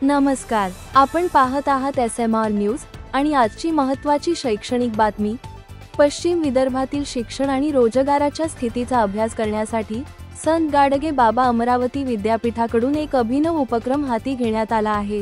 नमस्कार, आपण पाहत आहात SMR न्यूज आणि आजची महत्त्वाची शैक्षणिक बातमी। पश्चिम विदर्भातील शिक्षण आणि रोजगाराच्या स्थितीचा अभ्यास करण्यासाठी संत गाडगे बाबा अमरावती विद्यापीठाकडून एक अभिनव उपक्रम हाती घेण्यात आला आहे।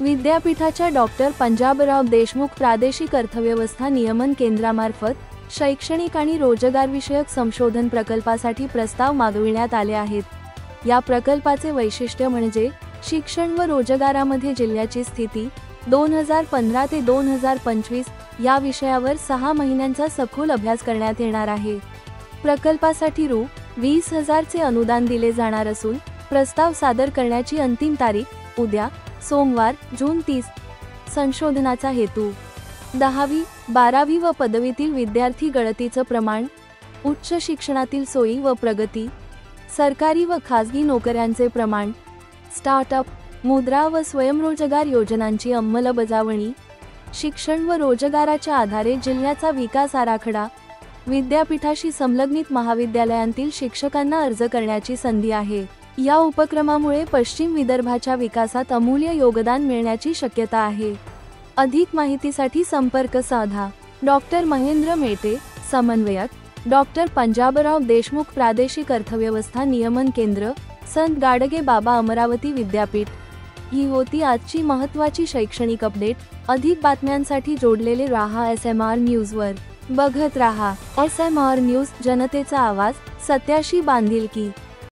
विद्यापीठाच्या डॉक्टर पंजाबराव देशमुख प्रादेशिक अर्थव्यवस्था नियमन केंद्रामार्फत शैक्षणिक आणि रोजगारविषयक संशोधन प्रकल्पासाठी प्रस्ताव मागविण्यात आले आहेत। या प्रकल्पाचे वैशिष्ट्य म्हणजे शिक्षण व रोजगारामध्ये जिल्ह्याची स्थिती 2015 ते 2025 या विषयावर 6 महिन्यांचा सखोल अभ्यास करण्यात येणार आहे। प्रकल्पासाठी रु.20,000 चे अनुदान दिले जाणार असून प्रस्ताव सादर करण्याची अंतिम तारीख उद्या सोमवार जून 30। संशोधनाचा हेतू 10वी, 12वी व पदवीतील विद्यार्थी गळतीचं प्रमाण, उच्च शिक्षणातील सोयी व प्रगती, सरकारी व खासगी नोकऱ्यांचे प्रमाण, स्टार्टअप, मुद्रा व स्वयंरोजगार योजनांची अंमलबजावणी, शिक्षण व रोजगाराच्या आधारे जिल्ह्याचा विकास आराखडा, विद्यापीठाशी संलग्नित महाविद्यालयांतील शिक्षकांना अर्ज करण्याची संधी आहे। या उपक्रमामुळे पश्चिम विदर्भाच्या विकासात अमूल्य योगदान मिळण्याची शक्यता आहे। अधिक माहितीसाठी संपर्क साधा। डॉक्टर महेंद्र मेटे, समन्वयक, डॉक्टर पंजाबराव देशमुख प्रादेशिक अर्थव्यवस्था नियमन केंद्र, संत गाडगे बाबा अमरावती विद्यापीठ। ही होती आजची महत्त्वाची शैक्षणिक अपडेट। अधिक बातम्यांसाठी जोडलेले राहा SMR न्यूजवर। बघत राहा SMR न्यूज, जनतेचा आवाज, सत्याशी बांधिलकी।